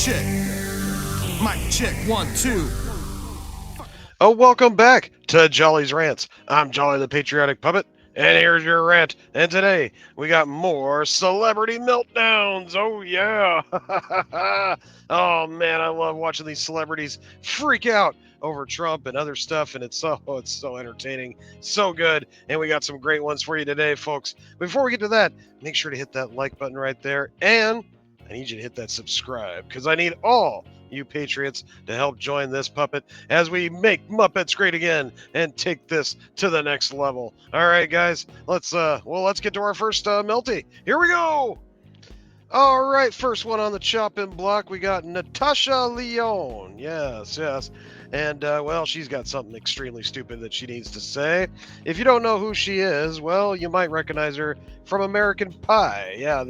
check. Mic check, 1, 2. Oh, welcome back to Jolly's Rants. I'm Jolly the Patriotic Puppet, and here's your rant. And today, we got more celebrity meltdowns. Oh, yeah. Oh, man, I love watching these celebrities freak out over Trump and other stuff, and it's so entertaining, so good. And we got some great ones for you today, folks. Before we get to that, make sure to hit that like button right there, and I need you to hit that subscribe, because I need all you patriots to help join this puppet as we make Muppets great again and take this to the next level. All right, guys, let's get to our first melty. Here we go. All right, first one on the chopping block, we got Natasha Lyonne. Yes. And, well, she's got something extremely stupid that she needs to say. If you don't know who she is, well, you might recognize her from American Pie. Yeah,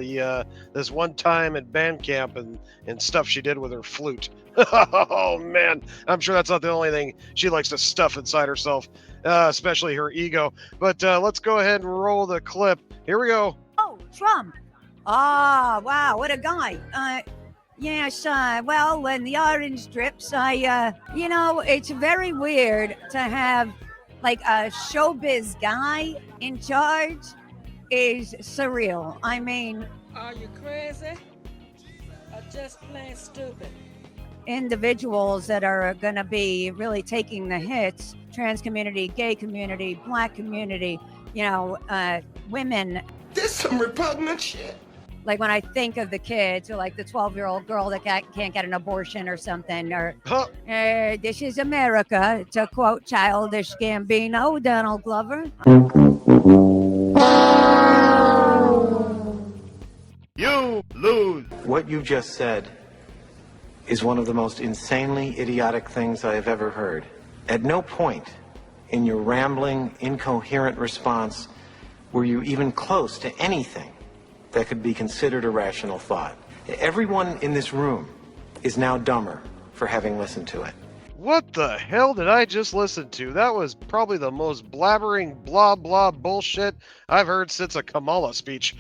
this one time at band camp and stuff she did with her flute. Oh, man, I'm sure that's not the only thing she likes to stuff inside herself, especially her ego. But let's go ahead and roll the clip. Here we go. Oh, Trump. Oh, wow, what a guy. Yes, well, when the orange drips, it's very weird to have, like, a showbiz guy in charge is surreal. I mean... Are you crazy? Or just plain stupid? Individuals that are going to be really taking the hits, trans community, gay community, black community, women. This some repugnant shit. Like when I think of the kids, or like the 12-year-old girl that can't get an abortion or something, or this is America, to quote Childish Gambino, Donald Glover. You lose. What you just said is one of the most insanely idiotic things I have ever heard. At no point in your rambling, incoherent response were you even close to anything that could be considered a rational thought. Everyone in this room is now dumber for having listened to it. What the hell did I just listen to? That was probably the most blabbering, blah, blah bullshit I've heard since a Kamala speech.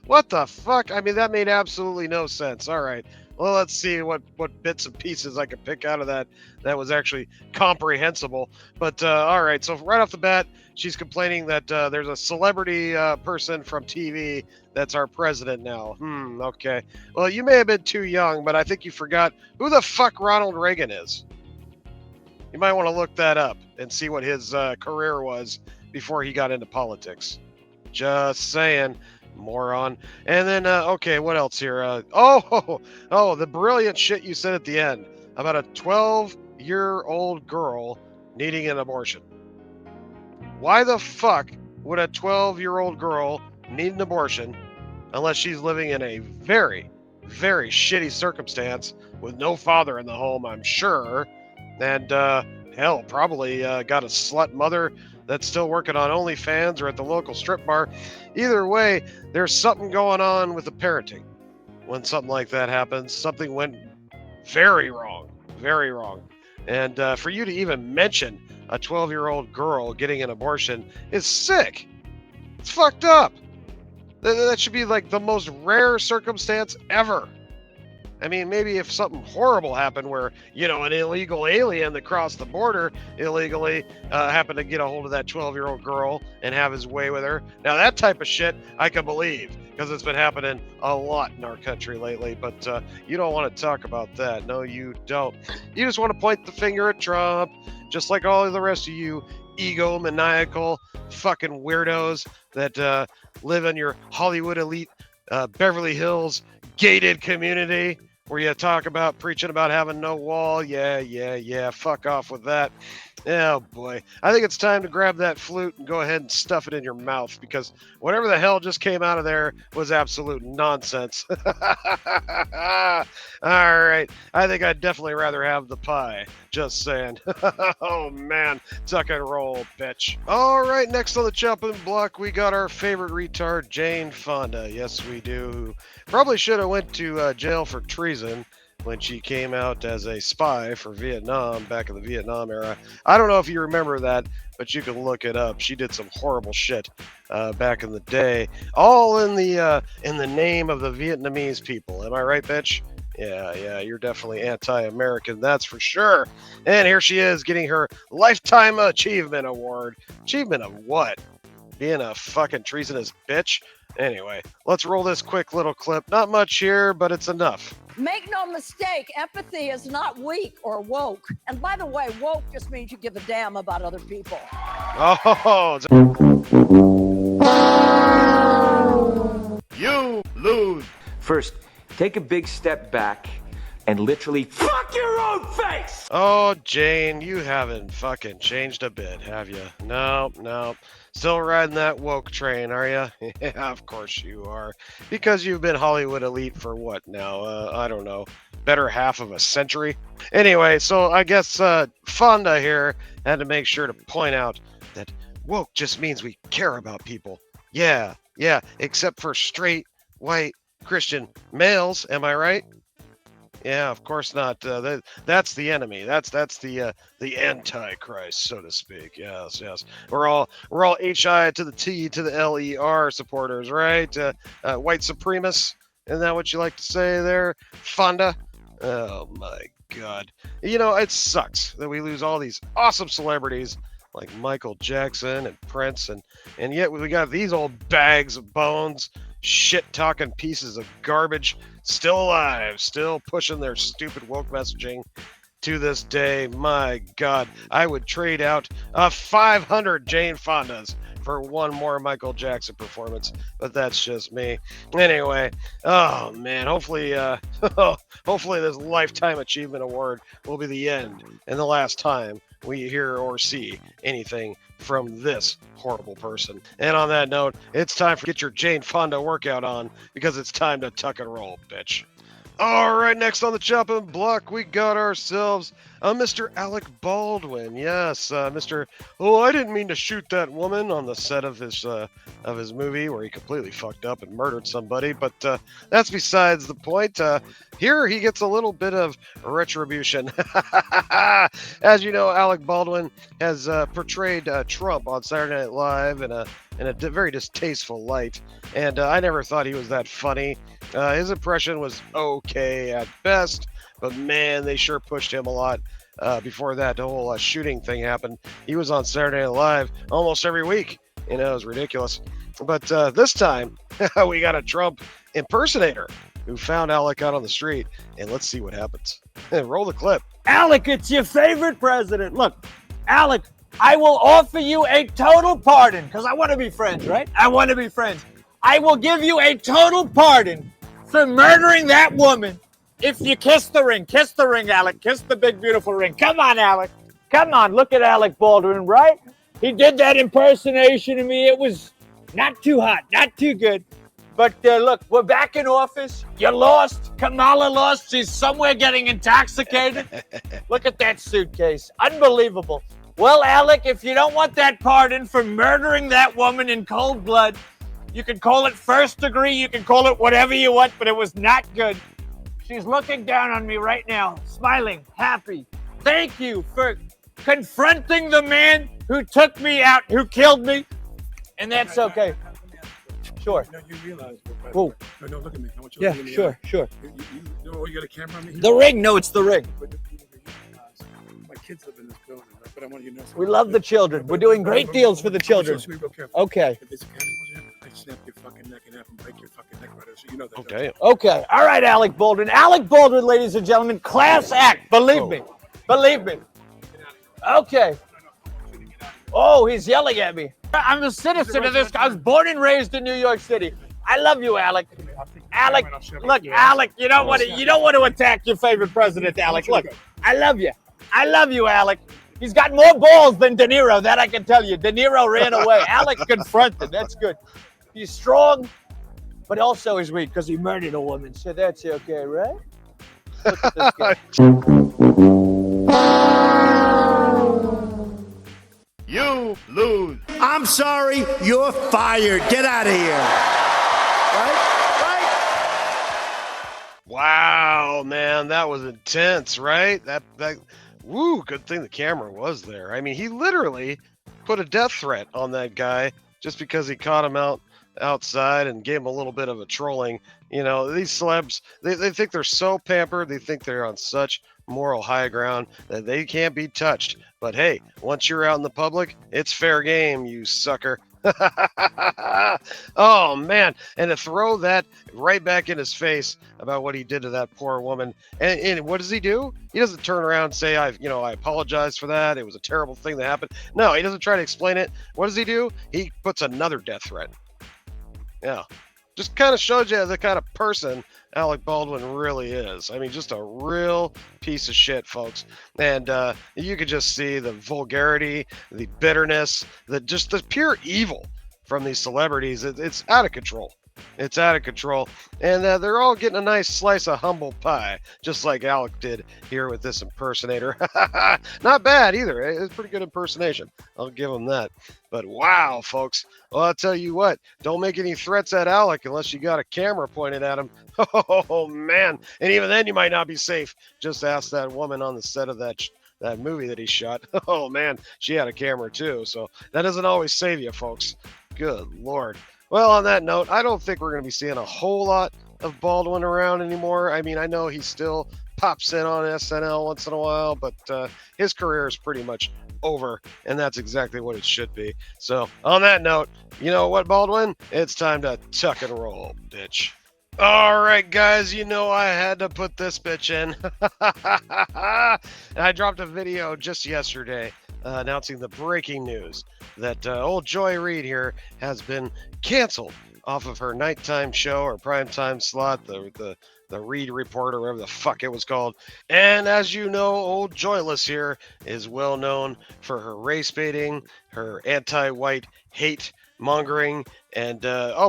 What the fuck? I mean, that made absolutely no sense. All right. Well, let's see what bits and pieces I could pick out of that was actually comprehensible. But all right, so right off the bat, she's complaining that there's a celebrity person from TV that's our president now. Okay. Well, you may have been too young, but I think you forgot who the fuck Ronald Reagan is. You might want to look that up and see what his career was before he got into politics. Just saying. Moron. And then, okay, what else here? The brilliant shit you said at the end about a 12-year-old girl needing an abortion. Why the fuck would a 12-year-old girl need an abortion unless she's living in a very, very shitty circumstance with no father in the home, I'm sure, and, hell, probably got a slut mother that's still working on OnlyFans or at the local strip bar. Either way, there's something going on with the parenting. When something like that happens, something went very wrong. Very wrong. And for you to even mention a 12-year-old girl getting an abortion is sick. It's fucked up. That should be like the most rare circumstance ever. I mean, maybe if something horrible happened where, an illegal alien that crossed the border illegally happened to get a hold of that 12-year-old girl and have his way with her. Now, that type of shit I can believe because it's been happening a lot in our country lately. But you don't want to talk about that. No, you don't. You just want to point the finger at Trump, just like all of the rest of you egomaniacal fucking weirdos that live in your Hollywood elite Beverly Hills gated community. Where you talk about preaching about having no wall. Yeah. Fuck off with that. Oh, boy. I think it's time to grab that flute and go ahead and stuff it in your mouth because whatever the hell just came out of there was absolute nonsense. All right. I think I'd definitely rather have the pie. Just saying. Oh, man. Tuck and roll, bitch. All right. Next on the chopping block, we got our favorite retard, Jane Fonda. Yes, we do. Probably should have went to jail for treason. when she came out as a spy for Vietnam back in the Vietnam era. I don't know if you remember that, but you can look it up. She did some horrible shit back in the day, all in the name of the Vietnamese people. Am I right, bitch? Yeah, you're definitely anti-American, that's for sure. And here she is getting her Lifetime Achievement Award. Achievement of what? Being a fucking treasonous bitch? Anyway, let's roll this quick little clip. Not much here, but it's enough. Make no mistake, empathy is not weak or woke. And by the way, woke just means you give a damn about other people. Oh, You lose. First, take a big step back and literally fuck your own face! oh, Jane, you haven't fucking changed a bit, have you? No. Still riding that woke train, are you? Yeah, of course you are. Because you've been Hollywood elite for what now? I don't know. Better half of a century? Anyway, so I guess Fonda here had to make sure to point out that woke just means we care about people. Yeah, except for straight, white, Christian males, am I right? Yeah, of course not. That's the enemy. That's the Antichrist, so to speak. Yes. We're all HI to the T to the LER supporters, right? White supremacists. Isn't that what you like to say there, Fonda? Oh my God. You know, it sucks that we lose all these awesome celebrities like Michael Jackson and Prince, and yet we got these old bags of bones, shit-talking pieces of garbage, still alive, still pushing their stupid woke messaging to this day. My God, I would trade out 500 Jane Fondas for one more Michael Jackson performance, but that's just me. Anyway, oh man, hopefully this Lifetime Achievement Award will be the end and the last time we hear or see anything from this horrible person. And on that note, it's time to get your Jane Fonda workout on, because it's time to tuck and roll, bitch. All right, next on the chopping block, we got ourselves Mr. Alec Baldwin. Yes, Mr. Oh, I didn't mean to shoot that woman on the set of his movie where he completely fucked up and murdered somebody. But that's besides the point. Here he gets a little bit of retribution. As you know, Alec Baldwin has portrayed Trump on Saturday Night Live in a very distasteful light, and I never thought he was that funny. His impression was okay at best, but man, they sure pushed him a lot before that whole shooting thing happened. He was on Saturday Night Live almost every week. You know, it was ridiculous. But this time, we got a Trump impersonator who found Alec out on the street, and let's see what happens. Roll the clip. Alec, it's your favorite president. Look, Alec, I will offer you a total pardon, because I want to be friends, right? I want to be friends. I will give you a total pardon for murdering that woman if you kiss the ring. Kiss the ring, Alec. Kiss the big, beautiful ring. Come on, Alec. Come on. Look at Alec Baldwin, right? He did that impersonation of me. It was not too hot, not too good. But look, we're back in office. You lost. Kamala lost. She's somewhere getting intoxicated. Look at that suitcase. Unbelievable. Well, Alec, if you don't want that pardon for murdering that woman in cold blood, you can call it first degree. You can call it whatever you want, but it was not good. She's looking down on me right now, smiling, happy. Thank you for confronting the man who took me out, who killed me. And that's okay. Sure. No, you realize. Whoa. No, look at me. I want you to look at me. Sure. You know, you got a camera on me? The ring? No, it's the ring. My kids live in this building, right? But I want you to know something. We love the children. We're doing great deals for the children. So be real careful. Okay. If there's a camera, I snap your fucking neck and have them break your fucking neck right there. So you know that. Okay. Okay. All right, Alec Baldwin. Alec Baldwin, ladies and gentlemen, class act. Believe me. Believe me. Okay. Oh, he's yelling at me. I'm a citizen of this. I was born and raised in New York City. I love you, Alec. Alec, look, Alec, you don't want to attack your favorite president, Alec. Look, I love you. I love you, Alec. He's got more balls than De Niro, that I can tell you. De Niro ran away. Alec confronted. That's good. He's strong, but also he's weak because he murdered a woman. So that's okay, right? Look at this guy. You lose. I'm sorry, you're fired. Get out of here. Right? Wow, man, that was intense, right? Woo, good thing the camera was there. I mean, he literally put a death threat on that guy just because he caught him outside and gave him a little bit of a trolling. You know, these celebs, they think they're so pampered. They think they're on such moral high ground that they can't be touched. But hey, once you're out in the public, it's fair game, you sucker. Oh man, and to throw that right back in his face about what he did to that poor woman. And what does he do? He doesn't turn around and say, I apologize for that, it was a terrible thing that happened. No, he doesn't try to explain it. What does he do? He puts another death threat. Yeah, just kind of shows you the kind of person Alec Baldwin really is. I mean, just a real piece of shit, folks. And you could just see the vulgarity, the bitterness, just the pure evil from these celebrities. It's out of control. It's out of control. And they're all getting a nice slice of humble pie, just like Alec did here with this impersonator. Not bad either. It's a pretty good impersonation. I'll give him that. But wow, folks. Well, I'll tell you what. Don't make any threats at Alec unless you got a camera pointed at him. Oh, man. And even then, you might not be safe. Just ask that woman on the set of that movie that he shot. Oh, man. She had a camera, too. So that doesn't always save you, folks. Good Lord. Well, on that note, I don't think we're going to be seeing a whole lot of Baldwin around anymore. I mean, I know he still pops in on SNL once in a while, but his career is pretty much over, and that's exactly what it should be. So, on that note, you know what, Baldwin? It's time to tuck and roll, bitch. All right, guys, you know I had to put this bitch in. And I dropped a video just yesterday announcing the breaking news that old Joy Reid here has been canceled off of her nighttime show or primetime slot, the Reid Report or whatever the fuck it was called. And as you know, old Joyless here is well known for her race baiting, her anti-white hate mongering, and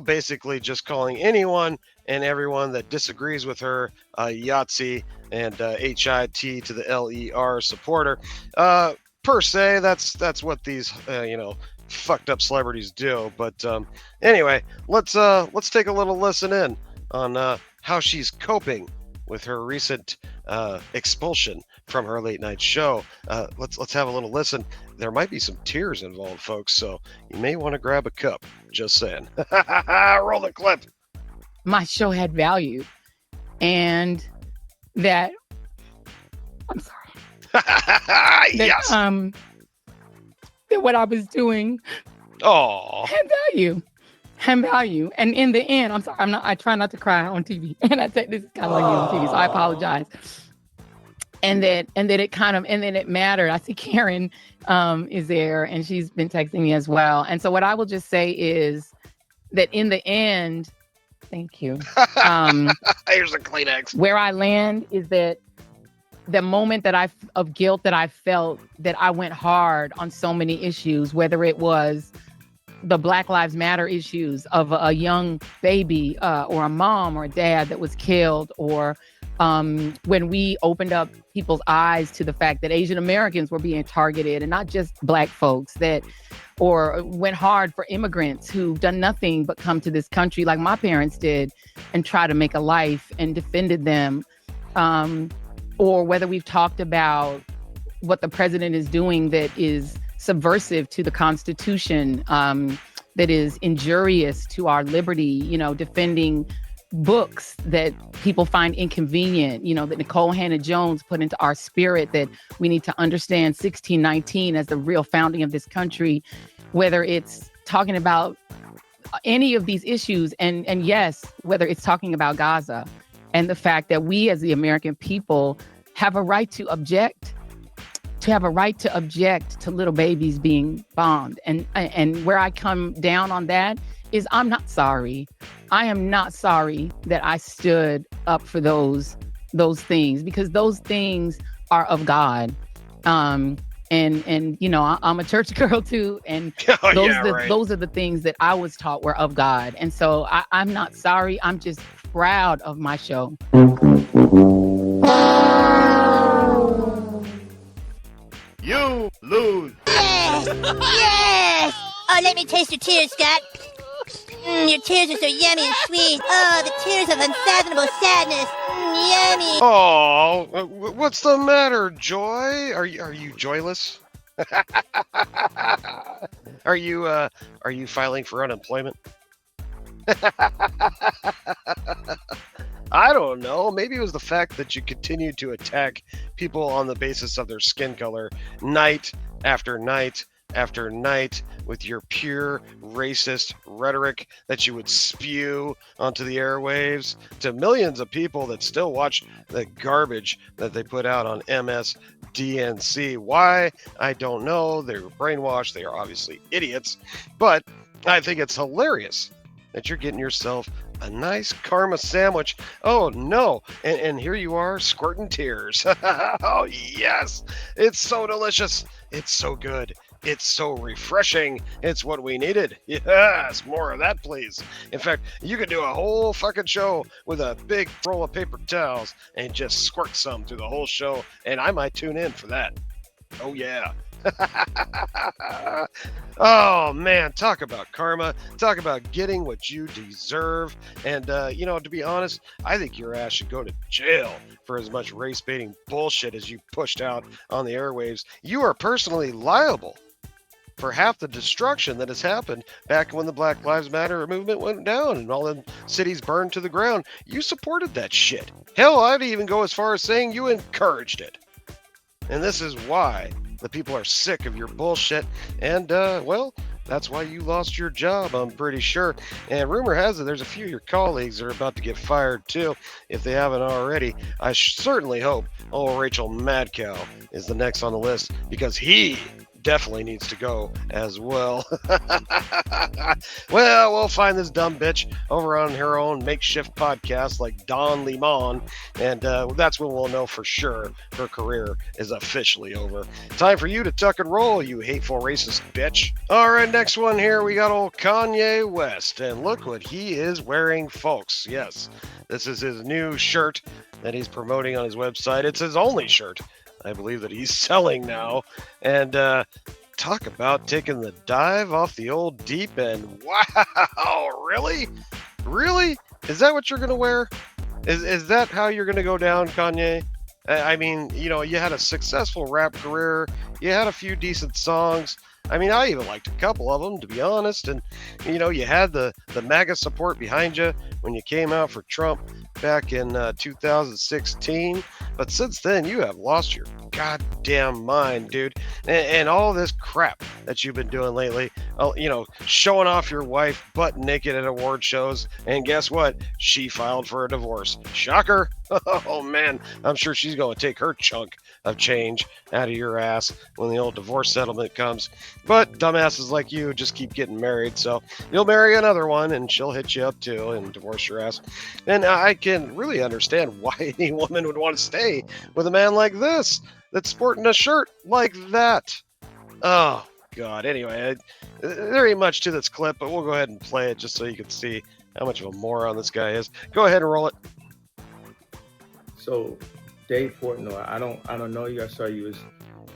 basically just calling anyone and everyone that disagrees with her a Yahtzee and HIT to the LER supporter. Per se, that's what these fucked up celebrities do. But anyway, let's take a little listen in on how she's coping with her recent expulsion from her late night show. Let's have a little listen. There might be some tears involved, folks, so you may want to grab a cup. Just saying. Roll the clip. My show had value, and that I'm sorry. Yes. That what I was doing had value. And in the end, I'm sorry, I try not to cry on TV. And I say this is kind of like on TV, so I apologize. And then it mattered. I see Karen is there, and she's been texting me as well. And so what I will just say is that in the end, thank you. Here's a Kleenex. Where I land is that the moment of guilt that I felt, that I went hard on so many issues, whether it was the Black Lives Matter issues of a young baby or a mom or a dad that was killed, or when we opened up people's eyes to the fact that Asian Americans were being targeted and not just Black folks, or went hard for immigrants who've done nothing but come to this country like my parents did and try to make a life and defended them. Or whether we've talked about what the president is doing that is subversive to the Constitution, that is injurious to our liberty, defending books that people find inconvenient, that Nicole Hannah-Jones put into our spirit, that we need to understand 1619 as the real founding of this country, whether it's talking about any of these issues. And yes, whether it's talking about Gaza and the fact that we as the American people have a right to object, to little babies being bombed. And where I come down on that is I'm not sorry. I am not sorry that I stood up for those things, because those things are of God. And I'm a church girl too, and those are the things that I was taught were of God. And so I'm not sorry. I'm just proud of my show. You lose. Yes! Yes! Oh, let me taste your tears, Scott. Your tears are so yummy and sweet. Oh, the tears of unfathomable sadness. yummy. Oh, what's the matter, Joy? Are you joyless? Are you filing for unemployment? I don't know. Maybe it was the fact that you continued to attack people on the basis of their skin color night after night after night with your pure racist rhetoric that you would spew onto the airwaves to millions of people that still watch the garbage that they put out on MSDNC. Why? I don't know. They're brainwashed. They are obviously idiots. But I think it's hilarious that you're getting yourself a nice karma sandwich. Oh no. And here you are squirting tears. Oh yes. It's so delicious. It's so good. It's so refreshing. It's what we needed. Yes, more of that, please. In fact, you could do a whole fucking show with a big roll of paper towels and just squirt some through the whole show, and I might tune in for that. Oh, yeah. Oh, man, talk about karma. Talk about getting what you deserve. And, to be honest, I think your ass should go to jail for as much race-baiting bullshit as you pushed out on the airwaves. You are personally liable for half the destruction that has happened back when the Black Lives Matter movement went down and all them cities burned to the ground. You supported that shit. Hell, I'd even go as far as saying you encouraged it. And this is why the people are sick of your bullshit. And, that's why you lost your job, I'm pretty sure. And rumor has it there's a few of your colleagues that are about to get fired, too, if they haven't already. I certainly hope Rachel Madcow is the next on the list, because he definitely needs to go as well. Well, we'll find this dumb bitch over on her own makeshift podcast like Don Lemon, and that's when we'll know for sure her career is officially over. Time for you to tuck and roll, you hateful racist bitch. All right, next one here, we got old Kanye West, and look what he is wearing, folks. Yes, this is his new shirt that he's promoting on his website. It's his only shirt, I believe, that he's selling now. And talk about taking the dive off the old deep end. Wow, really? Really? Is that what you're going to wear? Is that how you're going to go down, Kanye? I mean, you had a successful rap career. You had a few decent songs. I mean, I even liked a couple of them, to be honest. And, you had the MAGA support behind you when you came out for Trump back in 2016. But since then, you have lost your goddamn mind, dude. And all this crap that you've been doing lately, showing off your wife butt naked at award shows. And guess what? She filed for a divorce. Shocker. Oh, man. I'm sure she's going to take her chunk of change out of your ass when the old divorce settlement comes. But dumbasses like you just keep getting married. So you'll marry another one and she'll hit you up too and divorce your ass. And I can really understand why any woman would want to stay with a man like this that's sporting a shirt like that. Oh, God. Anyway, there ain't much to this clip, but we'll go ahead and play it just so you can see how much of a moron this guy is. Go ahead and roll it. So, Dave Portnoy, I don't know you. I saw you was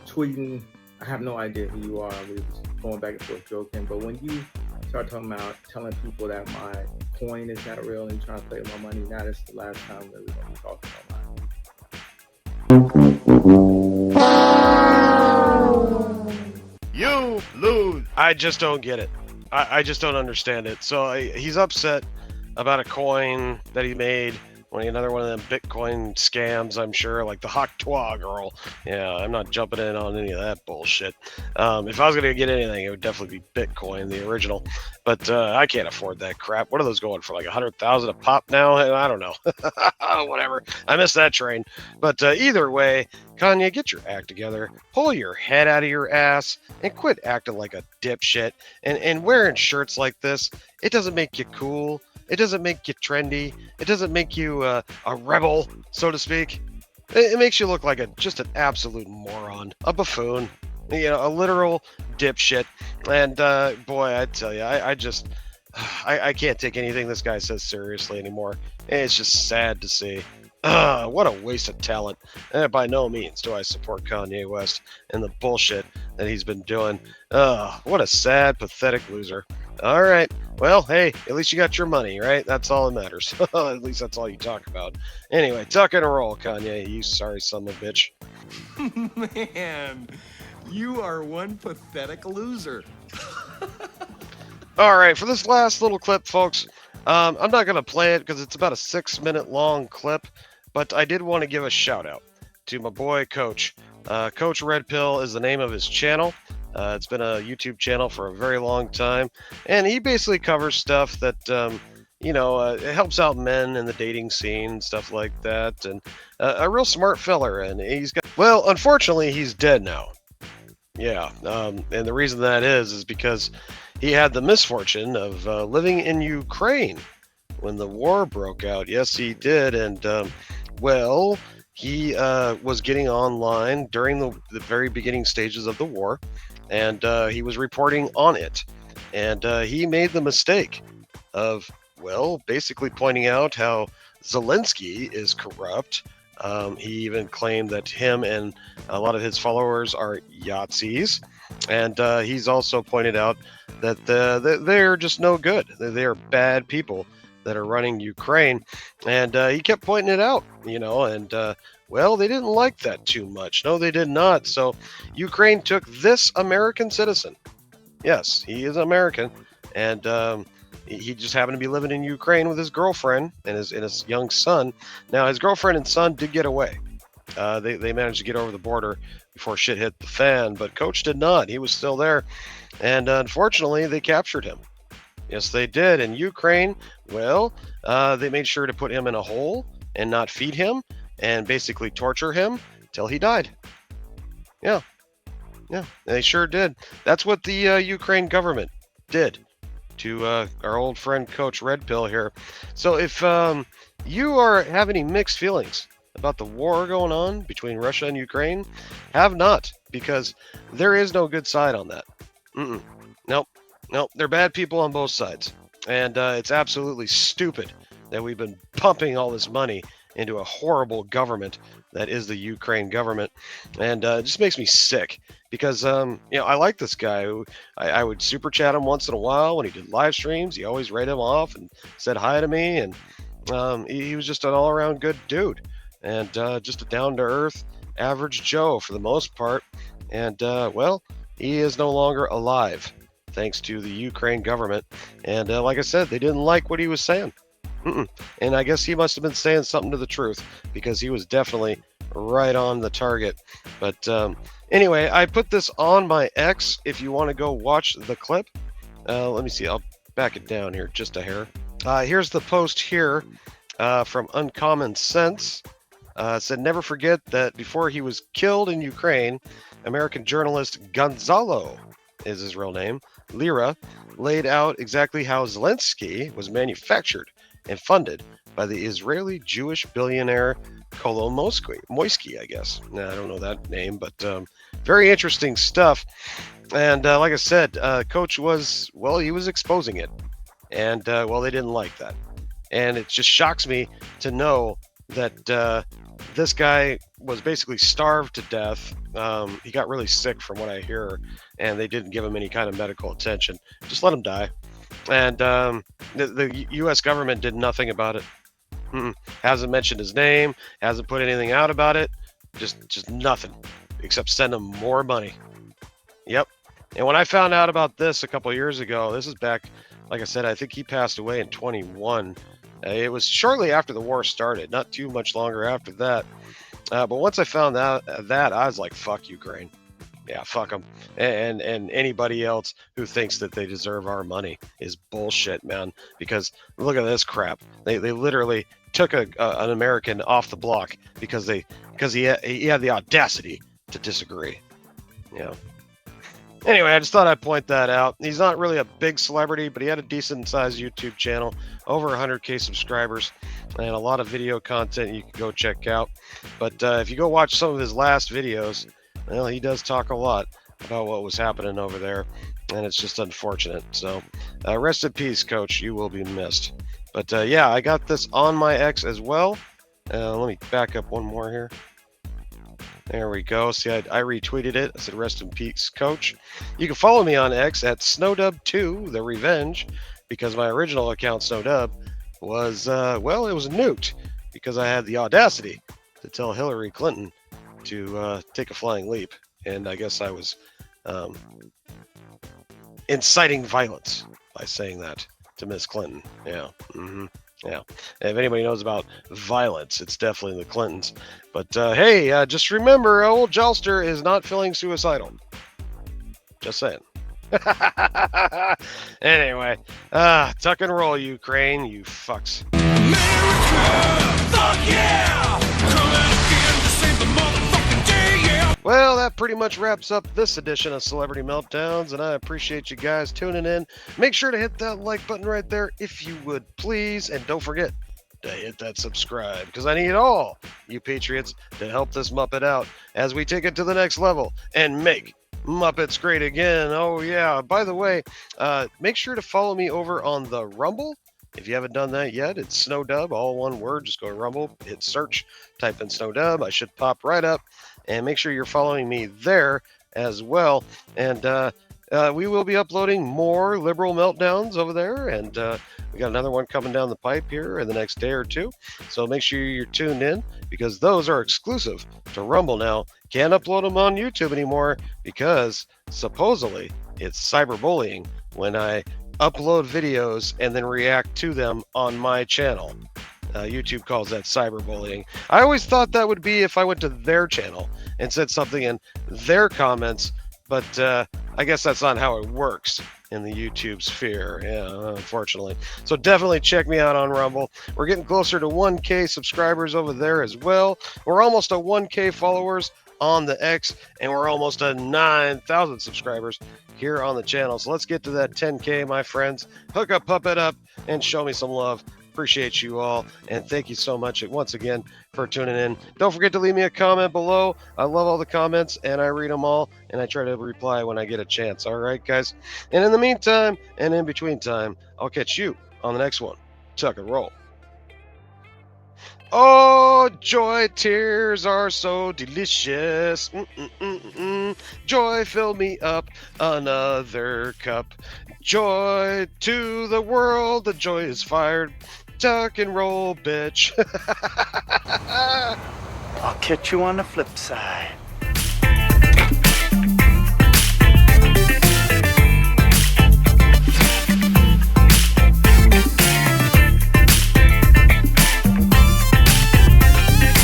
tweeting. I have no idea who you are. We was going back and forth joking. But when you start talking about telling people that my coin is not real and you're trying to play with my money, now that's the last time that we're going to be talking about mine. You lose. I just don't get it. I just don't understand it. So he's upset about a coin that he made when another one of them Bitcoin scams, I'm sure, like the Hawk Twa girl. Yeah, I'm not jumping in on any of that bullshit. If I was going to get anything, it would definitely be Bitcoin, the original. But I can't afford that crap. What are those going for, like 100,000 a pop now? I don't know. Whatever. I missed that train. But either way, Kanye, get your act together. Pull your head out of your ass and quit acting like a dipshit. And wearing shirts like this, it doesn't make you cool. It doesn't make you trendy. It doesn't make you a rebel, so to speak. It makes you look like just an absolute moron, a buffoon, a literal dipshit. And boy, I tell you, I can't take anything this guy says seriously anymore. It's just sad to see. What a waste of talent. And by no means do I support Kanye West and the bullshit that he's been doing. What a sad, pathetic loser. All right. Well, hey, at least you got your money, right? That's all that matters. At least that's all you talk about. Anyway, tuck and roll, Kanye. You sorry son of a bitch. Man, you are one pathetic loser. All right, for this last little clip, folks, I'm not going to play it because it's about a 6-minute long clip, but I did want to give a shout out to my boy, Coach. Coach Red Pill is the name of his channel. It's been a YouTube channel for a very long time, and he basically covers stuff that, it helps out men in the dating scene, stuff like that, and a real smart feller, and well, unfortunately, he's dead now. Yeah, and the reason that is because he had the misfortune of living in Ukraine when the war broke out. Yes, he did, and, he was getting online during the very beginning stages of the war, and he was reporting on it. And he made the mistake of, basically pointing out how Zelensky is corrupt. He even claimed that him and a lot of his followers are Yahtzees. And he's also pointed out that they're just no good. They are bad people that are running Ukraine. And he kept pointing it out, and they didn't like that too much. No, they did not. So Ukraine took this American citizen. Yes, he is American. And he just happened to be living in Ukraine with his girlfriend and his young son. Now, his girlfriend and son did get away. They managed to get over the border before shit hit the fan, but Coach did not. He was still there. And unfortunately, they captured him. Yes, they did. And Ukraine, they made sure to put him in a hole and not feed him and basically torture him till he died. Yeah, they sure did. That's what the Ukraine government did to our old friend Coach Red Pill here. So if you have any mixed feelings about the war going on between Russia and Ukraine, have not, because there is no good side on that. Nope, they're bad people on both sides. And it's absolutely stupid that we've been pumping all this money into a horrible government that is the Ukraine government. And it just makes me sick because, I like this guy. I would super chat him once in a while when he did live streams. He always read him off and said hi to me. And he was just an all around good dude and just a down to earth average Joe for the most part. And, he is no longer alive thanks to the Ukraine government. And like I said, they didn't like what he was saying. And I guess he must have been saying something to the truth because he was definitely right on the target. But anyway, I put this on my X if you want to go watch the clip. Let me see. I'll back it down here just a hair. Here's the post here from Uncommon Sense. It said, never forget that before he was killed in Ukraine, American journalist Gonzalo is his real name, Lira, laid out exactly how Zelensky was manufactured and funded by the Israeli Jewish billionaire Kolomoisky, I guess. I don't know that name, but very interesting stuff. And like I said, Coach was, he was exposing it. And, they didn't like that. And it just shocks me to know that this guy was basically starved to death. He got really sick from what I hear, and they didn't give him any kind of medical attention. Just let him die. And the U.S. government did nothing about it. Hasn't mentioned his name, hasn't put anything out about it. Just nothing, except send him more money. Yep. And when I found out about this a couple years ago, this is back, like I said, I think he passed away in 21. It was shortly after the war started, not too much longer after that. But once I found out that, I was like, fuck Ukraine. Yeah, fuck them. And anybody else who thinks that they deserve our money is bullshit, man. Because look at this crap. They literally took an American off the block because he had the audacity to disagree. Yeah. Anyway, I just thought I'd point that out. He's not really a big celebrity, but he had a decent-sized YouTube channel, over 100K subscribers, and a lot of video content you can go check out. But if you go watch some of his last videos, he does talk a lot about what was happening over there, and it's just unfortunate. So rest in peace, Coach. You will be missed. But yeah, I got this on my X as well. Let me back up one more here. There we go. See, I retweeted it. I said, rest in peace, coach. You can follow me on X at Snowdub2, The Revenge, because my original account, Snowdub, was, well, it was nuked because I had the audacity to tell Hillary Clinton to take a flying leap. And I guess I was inciting violence by saying that to Miss Clinton. Yeah. Yeah. And if anybody knows about violence, it's definitely the Clintons. But hey, just remember, old Jolster is not feeling suicidal. Just saying. Anyway, tuck and roll, Ukraine, you fucks. America, fuck yeah! Come out again to save the motherfucking day, yeah! Well, that pretty much wraps up this edition of Celebrity Meltdowns, and I appreciate you guys tuning in. Make sure to hit that like button right there if you would, please, and don't forget to hit that subscribe, because I need all you patriots to help this Muppet out as we take it to the next level and make Muppets great again. Oh yeah, by the way, make sure to follow me over on the Rumble. If you haven't done that yet, it's Snowdub, all one word. Just go to Rumble, hit search, type in Snowdub. I should pop right up, and make sure you're following me there as well. And we will be uploading more liberal meltdowns over there, and we got another one coming down the pipe here in the next day or two. So make sure you're tuned in, because those are exclusive to Rumble now. Can't upload them on YouTube anymore because supposedly it's cyberbullying when I upload videos and then react to them on my channel. YouTube calls that cyberbullying. I always thought that would be if I went to their channel and said something in their comments, but I guess that's not how it works in the YouTube sphere, yeah, unfortunately. So definitely check me out on Rumble. We're getting closer to 1K subscribers over there as well. We're almost at 1K followers on the X, and we're almost at 9,000 subscribers here on the channel. So let's get to that 10K, my friends. Hook a puppet up and show me some love. Appreciate you all, and thank you so much once again for tuning in. Don't forget to leave me a comment below. I love all the comments, and I read them all, and I try to reply when I get a chance. All right, guys? And in the meantime, and in between time, I'll catch you on the next one. Tuck and roll. Oh, joy, tears are so delicious. Joy, fill me up another cup. Joy to the world, the joy is fired. Tuck and roll, bitch. I'll catch you on the flip side.